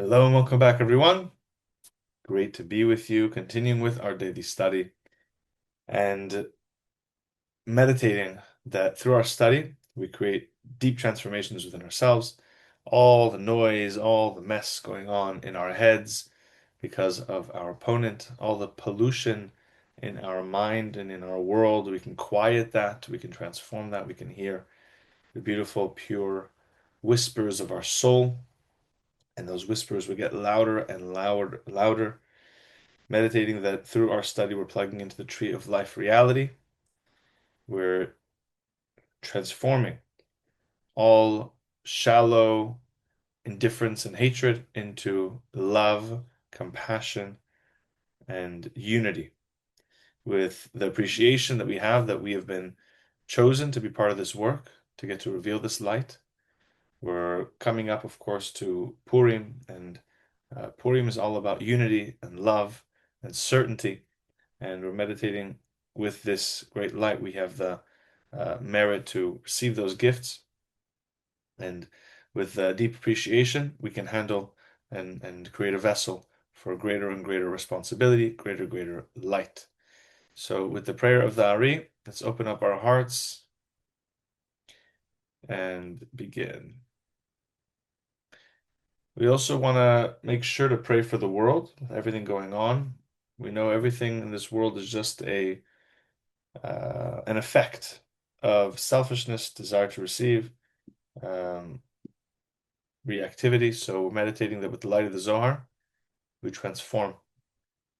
Hello and welcome back, everyone. Great to be with you, continuing with our daily study and meditating that through our study, we create deep transformations within ourselves. All the noise, all the mess going on in our heads because of our opponent, all the pollution in our mind and in our world, we can quiet that, we can transform that, we can hear the beautiful, pure whispers of our soul. And those whispers will get louder and louder, meditating that through our study we're plugging into the tree of life reality. We're transforming all shallow indifference and hatred into love, compassion, and unity with the appreciation that we have been chosen to be part of this work, to get to reveal this light. We're coming up, of course, to Purim, and Purim is all about unity and love and certainty. And we're meditating with this great light. We have the merit to receive those gifts, and with deep appreciation, we can handle and create a vessel for greater and greater responsibility, greater light. So, with the prayer of the Ari, let's open up our hearts and begin. We also want to make sure to pray for the world, everything going on. We know everything in this world is just an effect of selfishness, desire to receive, um, reactivity. So we're meditating that with the light of the Zohar, we transform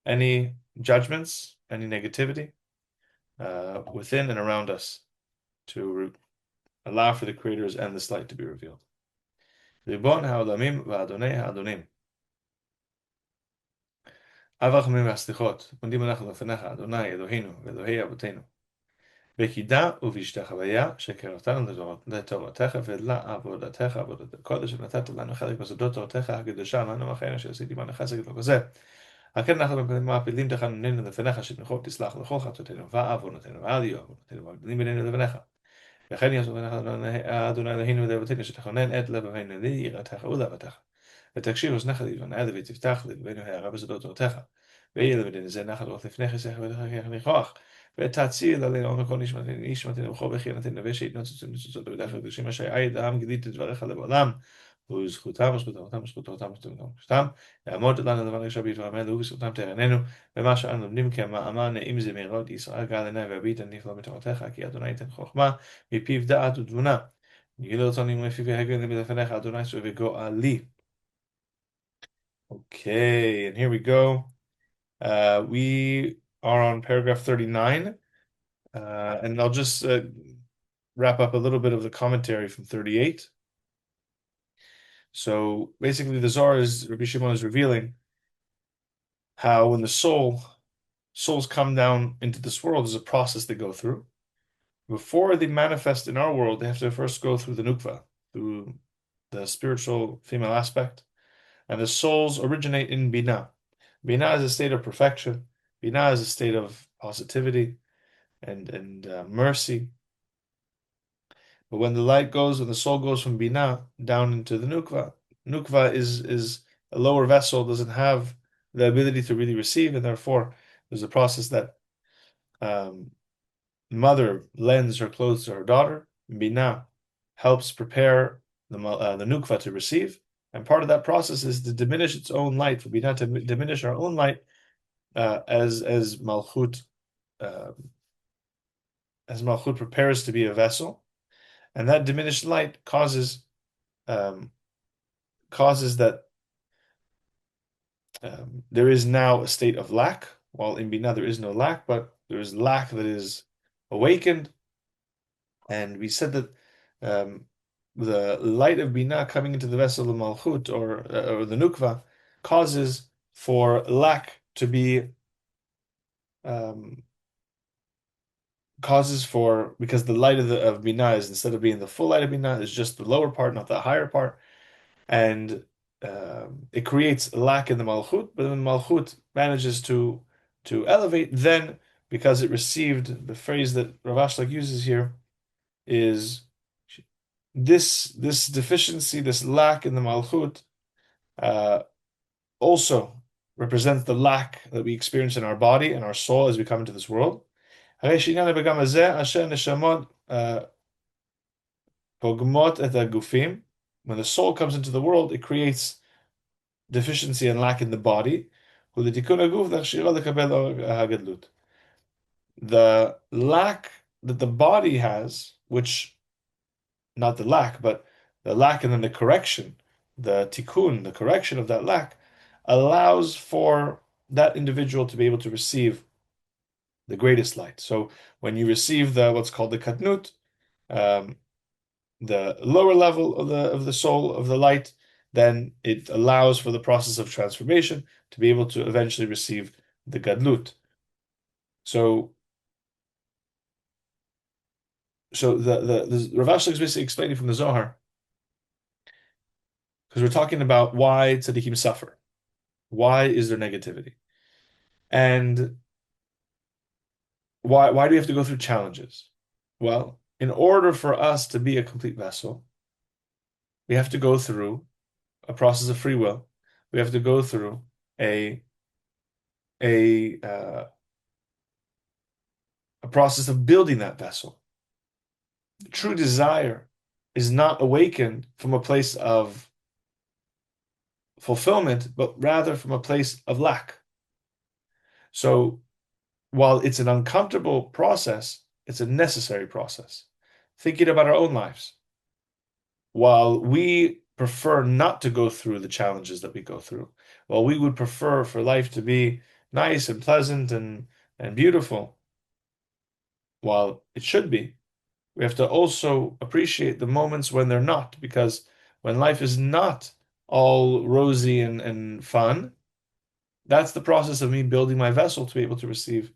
any judgments, any negativity within and around us to allow for the Creator's endless light to be revealed. Ribon ha'olamim va'adonei ha'adonim. אב הרחמים והסליחות, עומדים אנחנו לפניך, אדוני אלוהינו ואלוהי אבותינו. וקידה ובהשתחוויה שקראתנו לתורתך ולעבודתך, עבודת הקודש, ונתת לנו חלק בסודות תורתך הקדושה, לנו אחינו שעשיתי עמנו חסד לא כזה. על כן אנחנו מעפילים תחננינו לפניך, שתמכו תסלח לכל חטאותינו ועוונותינו ועל עוונותינו והבדלים בינינו לבניך. וכן יעשו בניך אדוני אלוהינו ולאבותינו, שתכונן את לבבינו ליראתך ולאהבתך. ותקשיב אוזנך לדבריי ותפתח לבבינו הערה בסודות תורתך. ויהיה לבדין זה נחת רוח לפני חסך ולכך ניחוח. ותציל עלינו מכל נשמתנו וכל בחינתנו ושיתנוצצו ניצוצות בדרך הקדושים אשר עיד העם גילית את דבריך לעולם. וזכותם וזכותם יעמוד לנו לבן רשע ביתרמנו ובזכותם תרננו במה שאנו לומדים כמאמר נעים זמירות ישראל גל עיני והביט הנפלא מתורתך כי אדוני ייתן חוכמה מפיו דעת ותבונה. יגילו אותנו מפיו והגל מלפניך אדוני וגואלי. Okay, and here we go. We are on paragraph 39, and I'll just wrap up a little bit of the commentary from 38. So basically, the Zohar Rabbi Shimon is revealing how when the souls come down into this world, there's a process they go through. Before they manifest in our world, they have to first go through the nukva, through the spiritual female aspect. And the souls originate in Binah. Binah is a state of perfection. Binah is a state of positivity and mercy. But when the soul goes from Binah down into the Nukva is a lower vessel, doesn't have the ability to really receive, and therefore there's a process that mother lends her clothes to her daughter. Binah helps prepare the Nukva to receive. And part of that process is to diminish its own light, for Binah to diminish our own light as Malchut prepares to be a vessel, and that diminished light causes that there is now a state of lack. While in Binah there is no lack, but there is lack that is awakened. And we said that the light of Binah coming into the vessel of Malchut or the Nukva causes for lack to be because the light of Binah is, instead of being the full light of Binah, is just the lower part, not the higher part, and it creates lack in the Malchut. But then Malchut manages to elevate. Then, because it received, the phrase that Rav Ashlag uses here is this deficiency, this lack in the Malchut, uh, also represents the lack that we experience in our body and our soul as we come into this world. הרי שעניין הפגם הזה, אשר נשמות פוגמות את הגופים. When the soul comes into the world, it creates deficiency and lack in the body. ולתיקון הגוף להכשירו לקבל הגדלות. The lack that the body has, which, not the lack, but the lack and then the correction, the tikkun, the correction of that lack, allows for that individual to be able to receive the greatest light. So when you receive the what's called the katnut, the lower level of the soul of the light, then it allows for the process of transformation to be able to eventually receive the gadlut. So the Rav Ashlag is basically explaining from the Zohar, because we're talking about why tzaddikim suffer. Why is there negativity? And why do we have to go through challenges? Well, in order for us to be a complete vessel, we have to go through a process of free will. We have to go through a process of building that vessel. True desire is not awakened from a place of fulfillment, but rather from a place of lack. So while it's an uncomfortable process, it's a necessary process. Thinking about our own lives. While we prefer not to go through the challenges that we go through, while we would prefer for life to be nice and pleasant and beautiful, while it should be, we have to also appreciate the moments when they're not, because when life is not all rosy and fun, that's the process of me building my vessel to be able to receive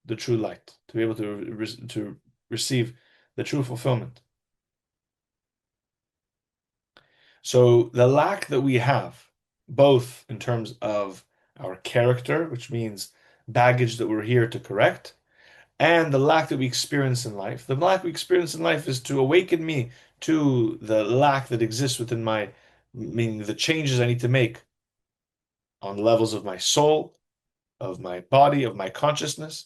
the true light, to be able to receive the true fulfillment. So the lack that we have, both in terms of our character, which means baggage that we're here to correct, and the lack that we experience in life. The lack we experience in life is to awaken me to the lack that exists within my, meaning the changes I need to make on levels of my soul, of my body, of my consciousness.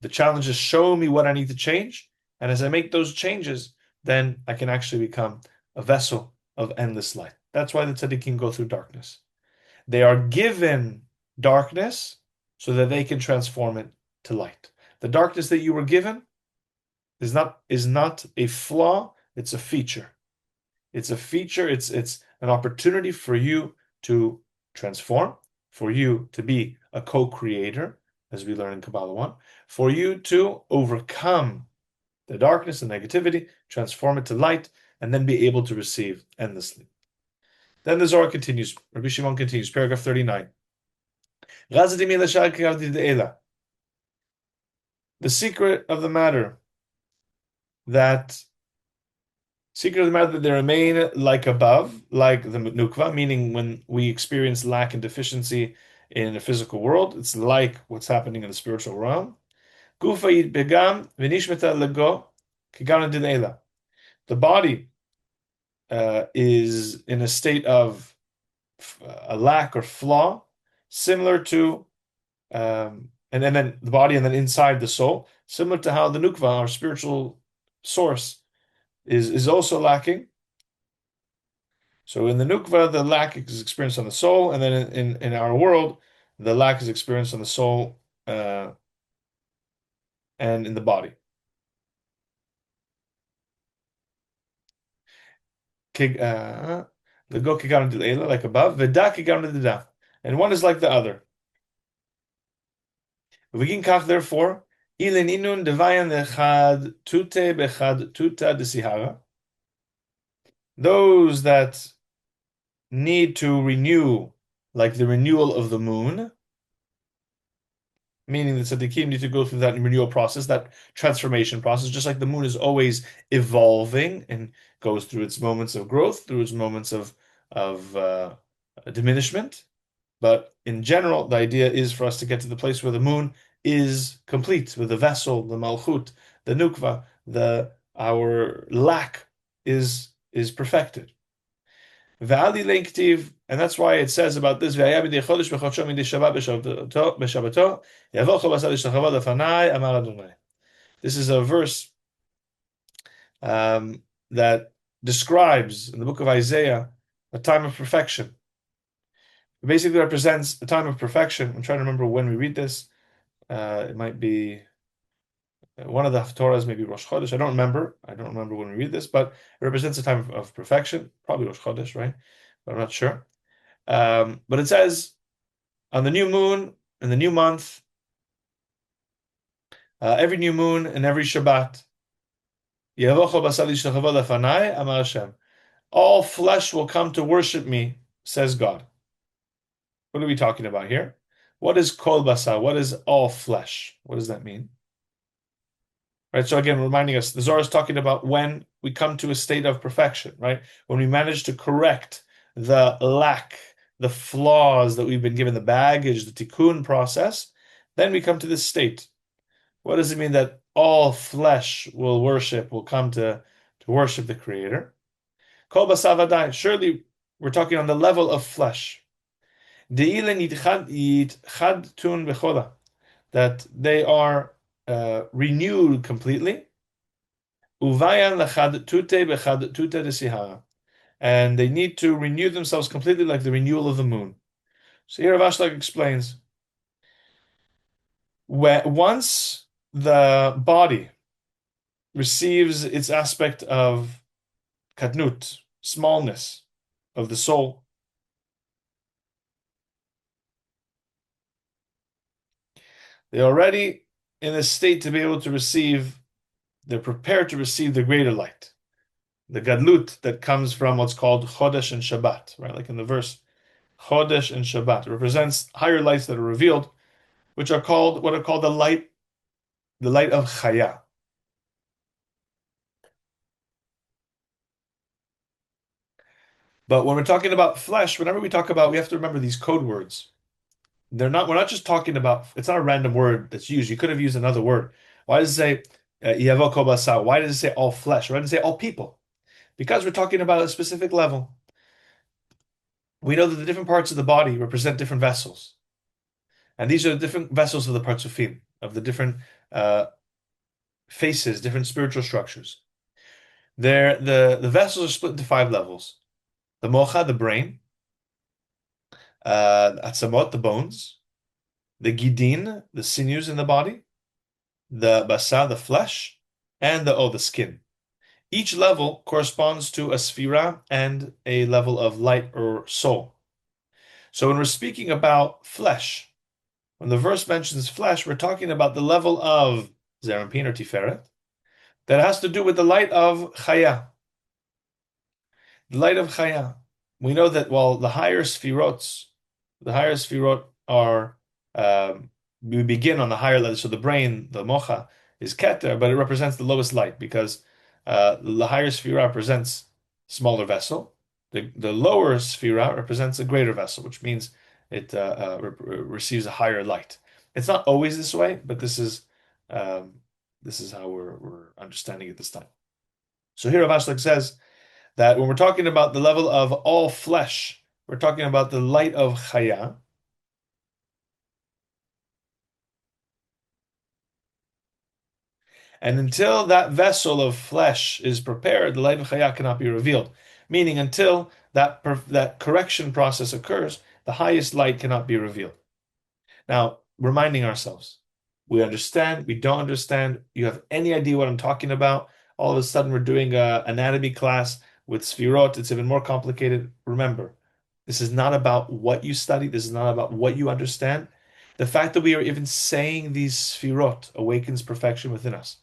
The challenges show me what I need to change, and as I make those changes, then I can actually become a vessel of endless light. That's why the tzaddikim go through darkness. They are given darkness so that they can transform it to light. The darkness that you were given is not a flaw, it's a feature. It's a feature, it's an opportunity for you to transform, for you to be a co-creator, as we learn in Kabbalah 1, for you to overcome the darkness and negativity, transform it to light, and then be able to receive endlessly. Then the Zohar continues, Rabbi Shimon continues, paragraph 39. The secret of the matter that they remain like above, like the nukva, meaning when we experience lack and deficiency in the physical world, it's like what's happening in the spiritual realm. The body is in a state of a lack or flaw, similar to and then the body, and then inside the soul, similar to how the nukva, our spiritual source, is also lacking. So in the nukva, the lack is experienced on the soul, and then in our world, the lack is experienced on the soul and in the body. The go like above, and one is like the other. Therefore, those that need to renew, like the renewal of the moon, meaning the tzaddikim need to go through that renewal process, that transformation process, just like the moon is always evolving and goes through its moments of growth, through its moments of diminishment. But in general, the idea is for us to get to the place where the moon is complete, with the vessel, the malchut, the nukva, our lack is perfected. V'ali lenktiv, and that's why it says about this, V'haya b'dei chodesh b'chodshom midei Shabbat b'Shabbato, yavocha b'asad l'shtachava lefanai, amar Adonai. This is a verse that describes in the book of Isaiah a time of perfection. It basically represents a time of perfection. I'm trying to remember when we read this. It might be one of the Haftorahs, maybe Rosh Chodesh. I don't remember. I don't remember when we read this, but it represents a time of perfection. Probably Rosh Chodesh, right? But I'm not sure. But it says on the new moon, in the new month, every new moon and every Shabbat, Amar Hashem. All flesh will come to worship me, says God. What are we talking about here? What is kol basar? What is all flesh? What does that mean? Right. So again, reminding us, the Zohar is talking about when we come to a state of perfection, right? When we manage to correct the lack, the flaws that we've been given, the baggage, the tikkun process, then we come to this state. What does it mean that all flesh will come to worship the Creator? Kol basar vadai. Surely we're talking on the level of flesh. That they are renewed completely. And they need to renew themselves completely like the renewal of the moon. So here Rav Ashlag explains, once the body receives its aspect of katnut, smallness of the soul, they're already in a state to be able to receive, they're prepared to receive the greater light, the gadlut that comes from what's called Chodesh and Shabbat, right? Like in the verse, Chodesh and Shabbat. It represents higher lights that are revealed, which are called, what are called the light of Chaya. But when we're talking about flesh, whenever we talk about, we have to remember these code words. We're not just talking about, it's not a random word that's used. You could have used another word. Why does it say, Yavo Kobasa? Why does it say all flesh? Why does it say all people? Because we're talking about a specific level. We know that the different parts of the body represent different vessels. And these are the different vessels of the Partsufim, of the different faces, different spiritual structures. The vessels are split into 5 levels. The mocha, the brain, atzamot, the bones, the gidin, the sinews in the body, the basa, the flesh, and the skin. Each level corresponds to a sphira and a level of light or soul. So when we're speaking about flesh, when the verse mentions flesh, we're talking about the level of Zerampin or Tiferet that has to do with the light of Chaya. The light of Chaya. We know that while the higher sphirot are, we begin on the higher level, so the brain, the mocha, is Keter, but it represents the lowest light because the higher sphira represents smaller vessel. The lower sphira represents a greater vessel, which means it receives a higher light. It's not always this way, but this is how we're understanding it this time. So here Rav Ashlag says that when we're talking about the level of all flesh, we're talking about the light of Chaya. And until that vessel of flesh is prepared, the light of Chaya cannot be revealed. Meaning, until that correction process occurs, the highest light cannot be revealed. Now, reminding ourselves, we understand, we don't understand, you have any idea what I'm talking about, all of a sudden we're doing an anatomy class with Sfirot, it's even more complicated. Remember, this is not about what you study, this is not about what you understand. The fact that we are even saying these Sfirot awakens perfection within us,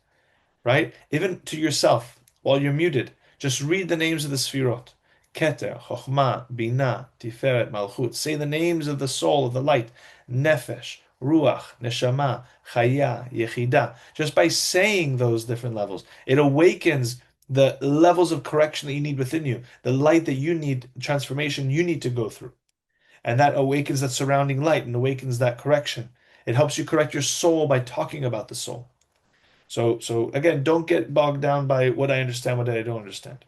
right? Even to yourself, while you're muted, just read the names of the Sfirot. Keter, Chochmah, Binah, Tiferet, Malchut. Say the names of the soul, of the light. Nefesh, Ruach, Neshama, Chaya, Yechida. Just by saying those different levels, it awakens the levels of correction that you need within you, the light that you need, transformation you need to go through. And that awakens that surrounding light and awakens that correction. It helps you correct your soul by talking about the soul. So again, don't get bogged down by what I understand, what I don't understand.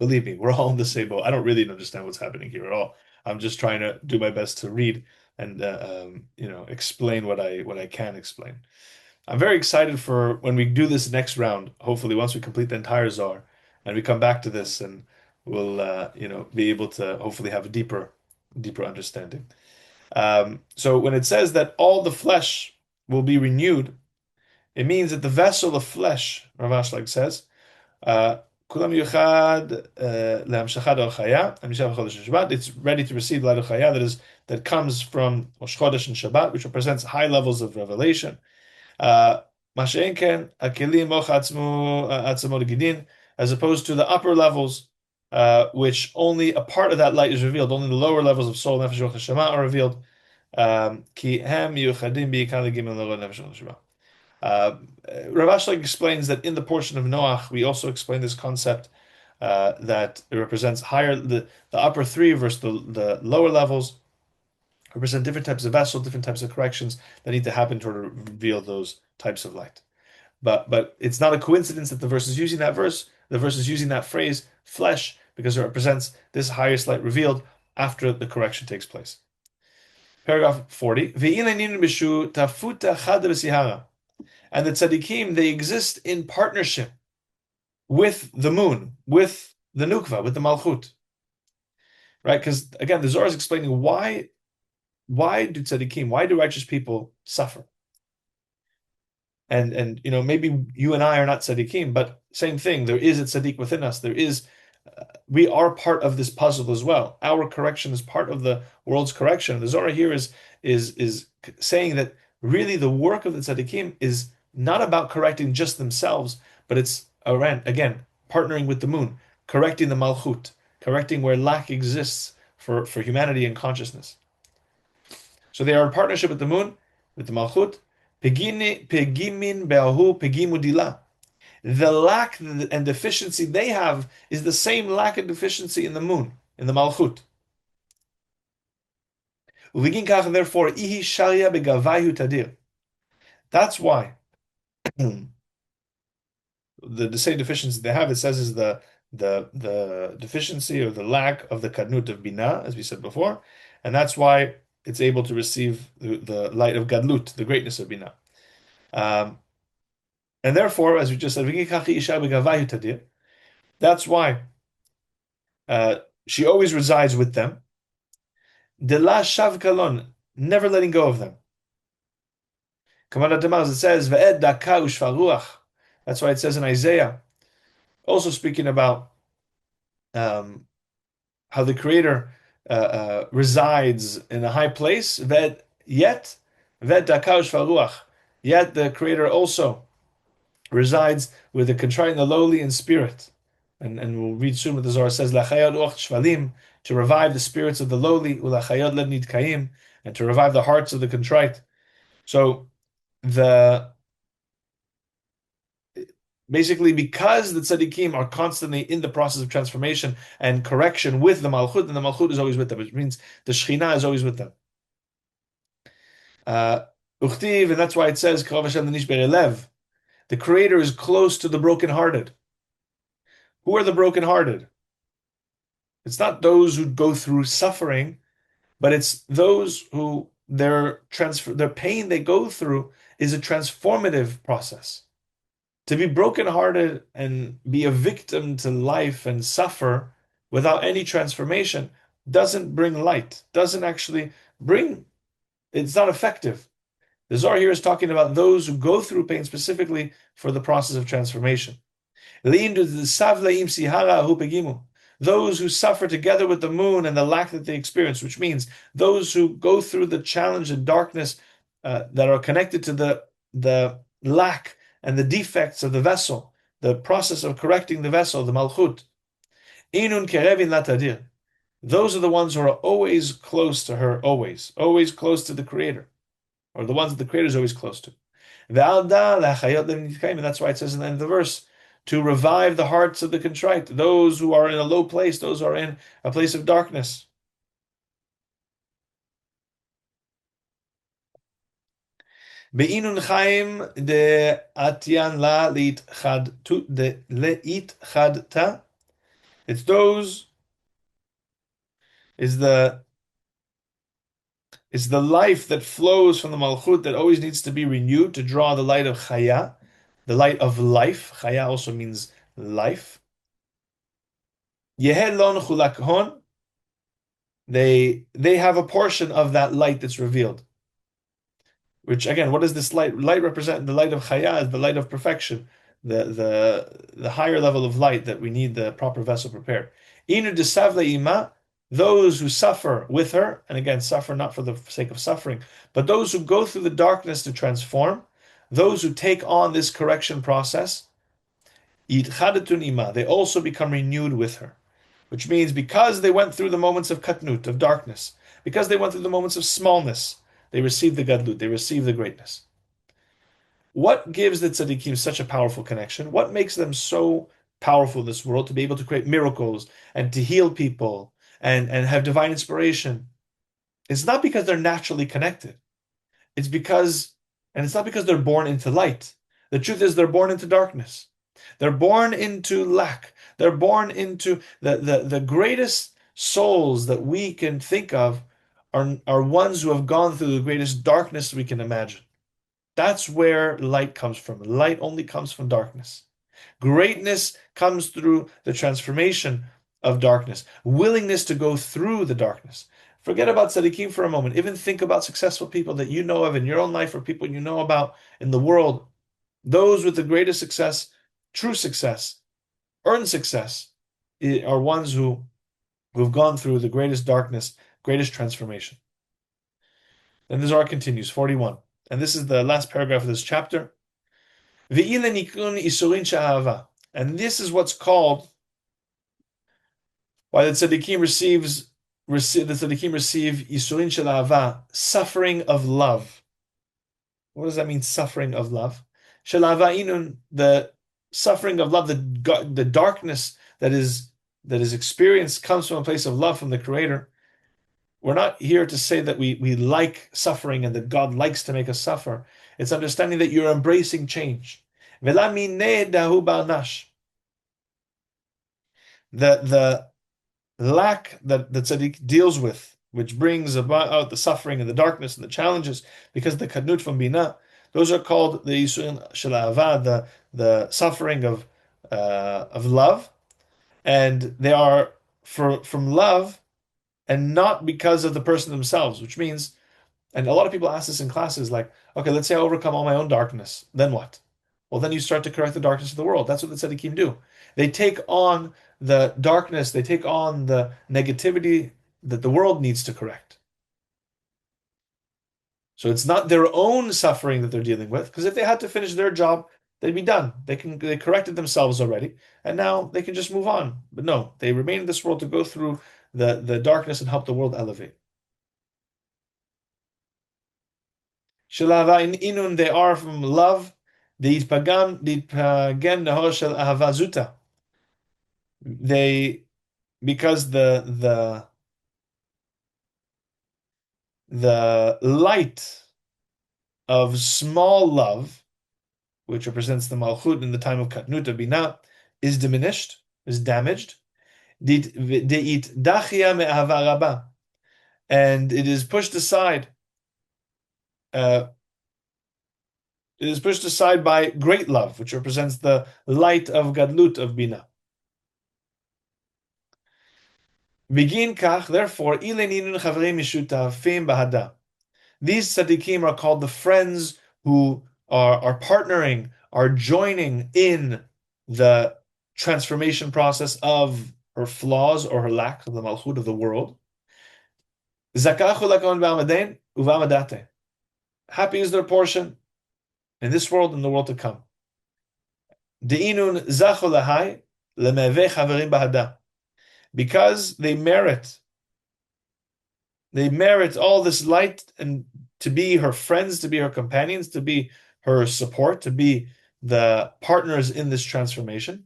Believe me, we're all in the same boat. I don't really understand what's happening here at all. I'm just trying to do my best to read and explain what I can explain. I'm very excited for when we do this next round. Hopefully, once we complete the entire Zohar and we come back to this, and we'll be able to hopefully have a deeper understanding. So when it says that all the flesh will be renewed, it means that the vessel of flesh, Rav Ashlag says, uh, Kulam yuchad lehamshachad al chaya, Hamishah v'chodesh Shabbat. It's ready to receive light of chaya that comes from Rosh Chodesh and Shabbat, which represents high levels of revelation. Mashenken akelim moch atzmo gidin, as opposed to the upper levels, which only a part of that light is revealed. Only the lower levels of soul, nefesh, ruach, neshama are revealed. Ki hem yuchadim bi'ikar legimel lo nefesh, ruach, neshama. Rav Ashlag explains that in the portion of Noach, we also explain this concept that it represents the upper three versus the lower levels represent different types of vessel, different types of corrections that need to happen to reveal those types of light. But it's not a coincidence that the verse is using that phrase, flesh, because it represents this highest light revealed after the correction takes place. Paragraph 40. And the tzaddikim, they exist in partnership with the moon, with the nukva, with the malchut. Right? Because again, the Zohar is explaining why do righteous people suffer? And maybe you and I are not tzaddikim, but same thing. There is a tzaddik within us. We are part of this puzzle as well. Our correction is part of the world's correction. The Zohar here is saying that really the work of the tzaddikim is not about correcting just themselves, but it's around, again, partnering with the moon, correcting the malchut, correcting where lack exists for humanity and consciousness. So they are in partnership with the moon, with the malchut. Pegimin be'ahu pegimu dila. The lack and deficiency they have is the same lack and deficiency in the moon, in the malchut. Therefore, ihi sharia begavayu tadir. That's why the same deficiency they have, it says, is the deficiency or the lack of the kadnut of bina, as we said before, and that's why it's able to receive the light of gadlut, the greatness of bina. And therefore, as we just said, that's why she always resides with them. De la shav kalon, never letting go of them. It says, that's why it says in Isaiah, also speaking about how the Creator resides in a high place, yet the Creator also resides with the contrite and the lowly in spirit. And we'll read soon what the Zohar says, to revive the spirits of the lowly, and to revive the hearts of the contrite. So basically, because the tzaddikim are constantly in the process of transformation and correction with the malchut, and the malchut is always with them, which means the Shechina is always with them. Uchtiv, and that's why it says, the Creator is close to the brokenhearted. Who are the brokenhearted? It's not those who go through suffering, but it's those who their pain they go through is a transformative process. To be brokenhearted and be a victim to life and suffer without any transformation doesn't bring light, doesn't actually it's not effective. The Zohar here is talking about those who go through pain specifically for the process of transformation. Those who suffer together with the moon and the lack that they experience, which means those who go through the challenge and darkness that are connected to the lack and the defects of the vessel, the process of correcting the vessel, the malchut. Inun kerevin latadir. Those are the ones who are always close to her, always close to the Creator, or the ones that the Creator is always close to. And that's why it says in the end of the verse, to revive the hearts of the contrite, those who are in a low place, those who are in a place of darkness. Be'inun chaim de atyan la leitchadta. It's those is the life that flows from the Malchut that always needs to be renewed to draw the light of Chaya, the light of life. Chaya also means life. Yeheh lon chulak hon. They have a portion of that light that's revealed. Which again, what does this light? Light represent the light of Chaya is the light of perfection, the higher level of light that we need the proper vessel prepared. Inu desavle ima, those who suffer with her, and again, suffer not for the sake of suffering, but those who go through the darkness to transform, those who take on this correction process, yitchadetun ima, they also become renewed with her. Which means because they went through the moments of katnut, of darkness, because they went through the moments of smallness, they received the gadlut, they received the greatness. What gives the tzaddikim such a powerful connection? What makes them so powerful in this world to be able to create miracles and to heal people and have divine inspiration? It's not because they're naturally connected. It's because, and it's not because they're born into light. The truth is they're born into darkness. They're born into lack. They're born into the greatest souls that we can think of are ones who have gone through the greatest darkness we can imagine. That's where light comes from. Light only comes from darkness. Greatness comes through the transformation of darkness, willingness to go through the darkness. Forget about tzaddikim for a moment. Even think about successful people that you know of in your own life or people you know about in the world. Those with the greatest success, true success, earned success, are ones who've gone through the greatest darkness, greatest transformation. Then the Zohar continues, 41. And this is the last paragraph of this chapter. And this is what's called why the tzaddikim receive Yisurin shel Ahava, suffering of love. What does that mean, suffering of love? Shel Ahava inun, the suffering of love, the darkness that is experienced comes from a place of love from the Creator. We're not here to say that we like suffering and that God likes to make us suffer. It's understanding that you're embracing change. The lack that the tzaddik deals with, which brings about the suffering and the darkness and the challenges, because the kadnut from bina, those are called the yisurin shel ahava, the suffering of love, and they are from love and not because of the person themselves, which means, and a lot of people ask this in classes, like, okay, let's say I overcome all my own darkness, then what? Well, then you start to correct the darkness of the world. That's what the tzaddikim do. They take on the darkness, they take on the negativity that the world needs to correct. So it's not their own suffering that they're dealing with, because if they had to finish their job, they'd be done. They corrected themselves already, and now they can just move on. But no, they remain in this world to go through the darkness and help the world elevate. Shelava in inun, they are from love. They, because the light of small love, which represents the malchut in the time of katnut bina, is diminished, is damaged. And it is pushed aside. It is pushed aside by great love, which represents the light of gadlut, of bina. Begin kach, therefore, these tzaddikim are called the friends who are partnering, are joining in the transformation process of her flaws or her lack of the malchut of the world. Happy is their portion in this world and the world to come. Because they merit all this light and to be her friends, to be her companions, to be her support, to be the partners in this transformation.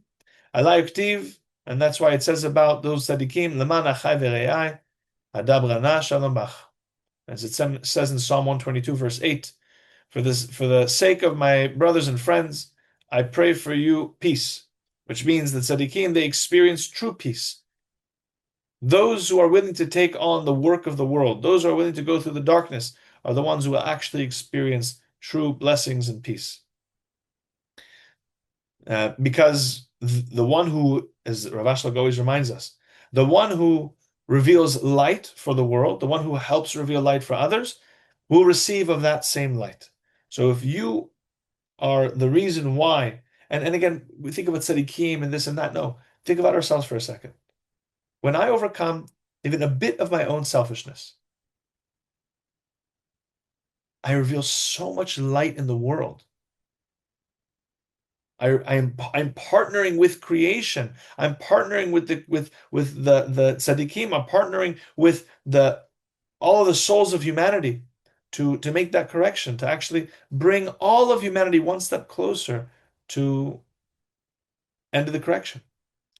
And that's why it says about those tzaddikim, leman achai v're'ai, adabrana shalom bach. As it says in Psalm 122, verse 8, for the sake of my brothers and friends, I pray for you peace. which means that tzaddikim, they experience true peace. Those who are willing to take on the work of the world, those who are willing to go through the darkness, are the ones who will actually experience true blessings and peace. Because the one who, as Rav Ashlag always reminds us, the one who reveals light for the world, the one who helps reveal light for others, will receive of that same light. So if you are the reason why, and again, we think about tzaddikim and this and that. No, think about ourselves for a second. When I overcome even a bit of my own selfishness, I reveal so much light in the world. I'm partnering with creation. I'm partnering with the tzaddikim. I'm partnering with all of the souls of humanity to make that correction, to actually bring all of humanity one step closer to end of the correction.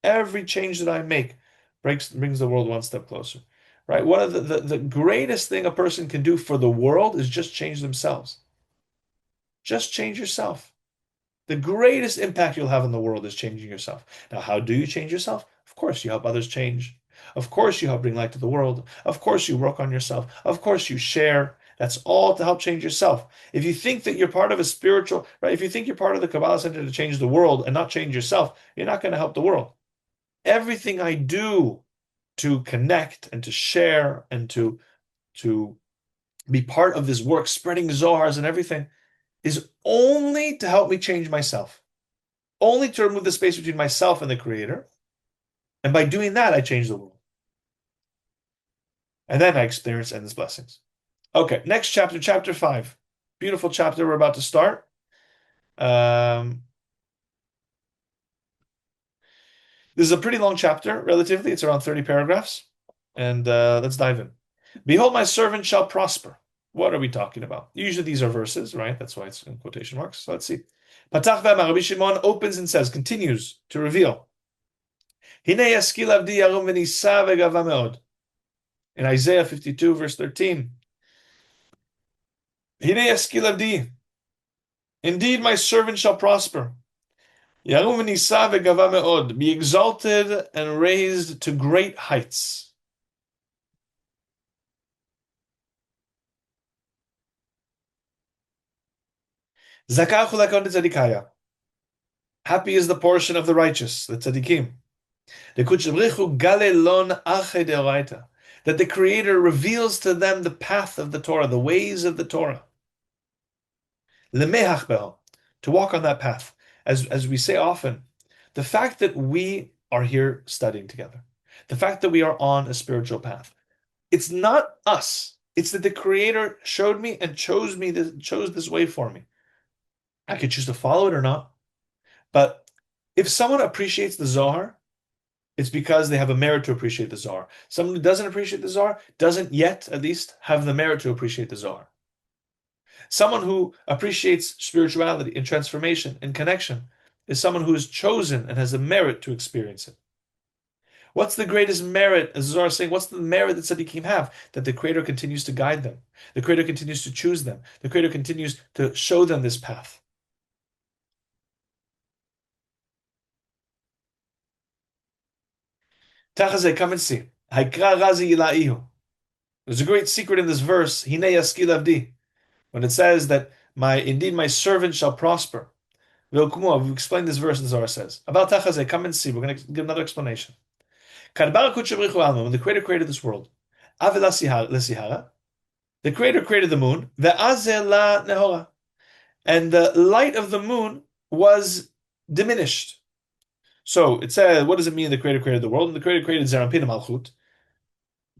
Every change that I make brings the world one step closer. Right? One of the greatest thing a person can do for the world is just change themselves. Just change yourself. The greatest impact you'll have in the world is changing yourself. Now, how do you change yourself? Of course, you help others change. Of course, you help bring light to the world. Of course, you work on yourself. Of course, you share. That's all to help change yourself. If you think that you're part of a spiritual, right? If you think you're part of the Kabbalah Center to change the world and not change yourself, you're not going to help the world. Everything I do to connect and to share and to be part of this work, spreading Zohars and everything, is only to help me change myself, only to remove the space between myself and the Creator. And by doing that, I change the world. And then I experience endless blessings. Okay, next chapter, chapter 5. Beautiful chapter we're about to start. This is a pretty long chapter, relatively. It's around 30 paragraphs. And let's dive in. Behold, my servant shall prosper. What are we talking about? Usually these are verses, right? That's why it's in quotation marks. So let's see. Patach v'amar, Rabbi Shimon opens and says, continues to reveal. Hinei yaskil avdi yarum v'nisa v'gava meod. In Isaiah 52, verse 13. Hinei yaskil avdi. Indeed, my servant shall prosper. Yarum v'nisa v'gava meod. Be exalted and raised to great heights. Zakar chulakon tzadikaya. Happy is the portion of the righteous, the tzaddikim. That the Creator reveals to them the path of the Torah, the ways of the Torah. To walk on that path. As we say often, the fact that we are here studying together, the fact that we are on a spiritual path, it's not us. It's that the Creator showed me and chose this way for me. I could choose to follow it or not. But if someone appreciates the Zohar, it's because they have a merit to appreciate the Zohar. Someone who doesn't appreciate the Zohar doesn't yet, at least, have the merit to appreciate the Zohar. Someone who appreciates spirituality and transformation and connection is someone who is chosen and has the merit to experience it. What's the greatest merit, as Zohar is saying, what's the merit that tzaddikim have? That the Creator continues to guide them. The Creator continues to choose them. The Creator continues to show them this path. Tachazeh, come and see. Haikra razi ila'ihu. There's a great secret in this verse, Hinei yaskil avdi, when it says that indeed my servant shall prosper. We've explained this verse, the Zohar says. About Tachazeh, come and see. We're going to give another explanation. When the Creator created this world, the Creator created the moon, and the light of the moon was diminished. So it said, what does it mean the Creator created the world? And the Creator created Zerampin Malchut,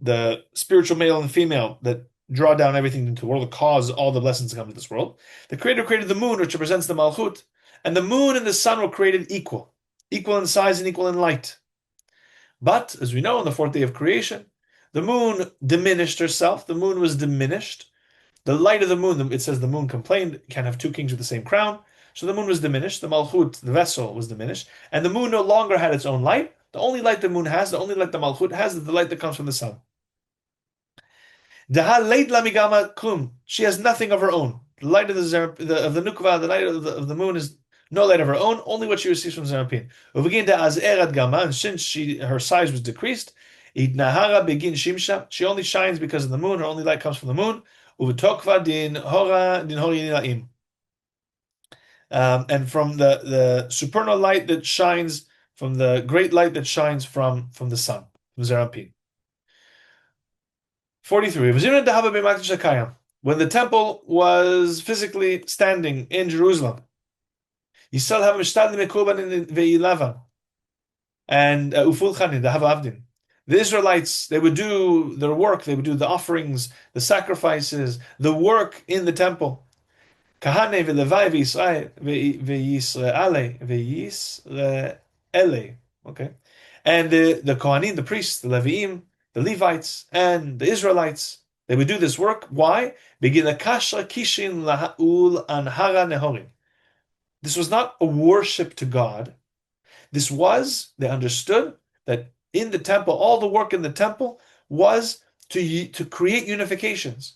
the spiritual male and female that draw down everything into the world, that cause all the blessings to come to this world. The Creator created the moon, which represents the Malchut, and the moon and the sun were created equal in size and equal in light. But, as we know, on the fourth day of creation, the moon diminished herself. The moon was diminished. The light of the moon, it says the moon complained, can't have two kings with the same crown. So the moon was diminished. The Malchut, the vessel, was diminished. And the moon no longer had its own light. The only light the moon has, the only light the Malchut has, is the light that comes from the sun. She has nothing of her own. The light of the Nukva, the light of the moon is No light of her own, only what she receives from Zerampin. And since her size was decreased, begin shimsha. She only shines because of the moon. Her only light comes from the moon. And from the supernal light that shines, from the great light that shines from the sun, from Zerampin. 43. When the temple was physically standing in Jerusalem, Yisrael have mishtadli mekuban in ve'ilava and ufulchanin, the havavdin. The Israelites, they would do their work, they would do the offerings, the sacrifices, the work in the temple. Kahane ve'levai ve'yisraele. Okay. And the Kohanim, the priests, the Leviim, the Levites, and the Israelites, they would do this work. Why? Begin a kasha kishin lahaul anhara nehorim. This was not a worship to God. This was, they understood that in the temple, all the work in the temple was to create unifications,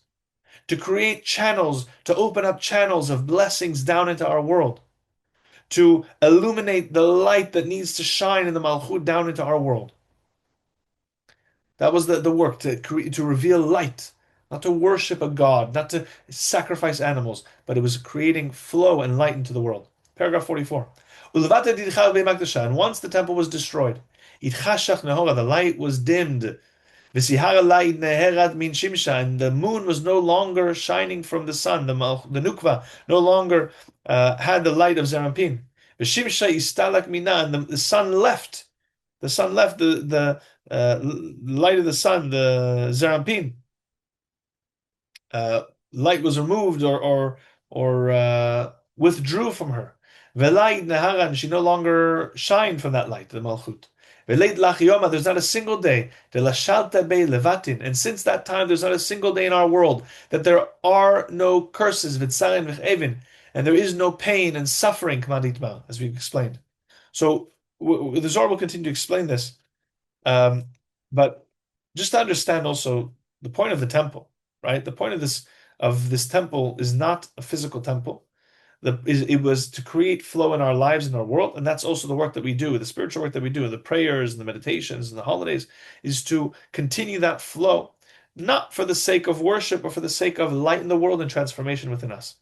to create channels, to open up channels of blessings down into our world, to illuminate the light that needs to shine in the Malchut down into our world. That was the work, to reveal light, not to worship a god, not to sacrifice animals, but it was creating flow and light into the world. Paragraph 44. And once the temple was destroyed, the light was dimmed. And the moon was no longer shining from the sun. The Nukva no longer had the light of Zerampin. And the sun left. The sun left the light of the sun, the Zerampin. Light was removed or withdrew from her. She no longer shined from that light, the Malchut. There's not a single day. And since that time, there's not a single day in our world that there are no curses, and there is no pain and suffering, as we explained. So the Zohar will continue to explain this. But just to understand also the point of the temple, right? The point of this temple is not a physical temple. It was to create flow in our lives, in our world, and that's also the work that we do, the spiritual work that we do, the prayers and the meditations and the holidays, is to continue that flow, not for the sake of worship, but for the sake of light in the world and transformation within us.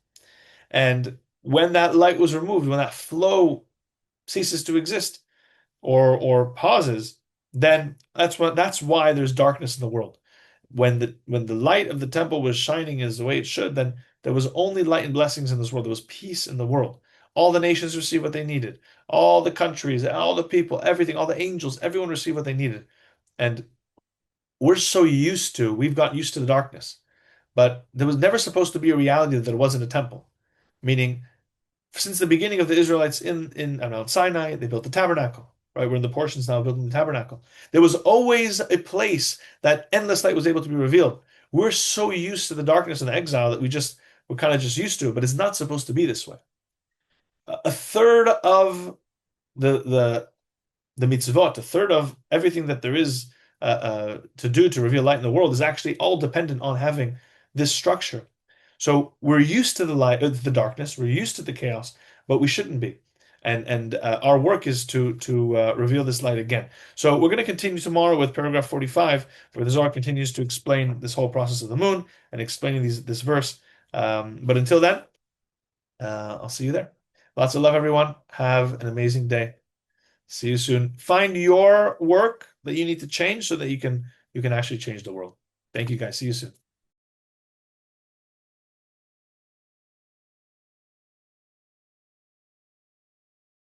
And when that light was removed, when that flow ceases to exist or pauses, then that's why there's darkness in the world. When the light of the temple was shining as the way it should, then there was only light and blessings in this world. There was peace in the world. All the nations received what they needed. All the countries, all the people, everything, all the angels, everyone received what they needed. And we've got used to the darkness. But there was never supposed to be a reality that there wasn't a temple. Meaning, since the beginning of the Israelites in Mount Sinai, they built the tabernacle. Right, we're in the portions now building the tabernacle. There was always a place that endless light was able to be revealed. We're so used to the darkness and the exile that we're kind of just used to it, but it's not supposed to be this way. A third of the mitzvot, a third of everything that there is to do to reveal light in the world is actually all dependent on having this structure. So we're used to the darkness, we're used to the chaos, but we shouldn't be. And our work is to reveal this light again. So we're going to continue tomorrow with paragraph 45, where the Zohar continues to explain this whole process of the moon and explaining this verse. But until then, I'll see you there. Lots of love, everyone. Have an amazing day. See you soon. Find your work that you need to change so that you can actually change the world. Thank you, guys. See you soon.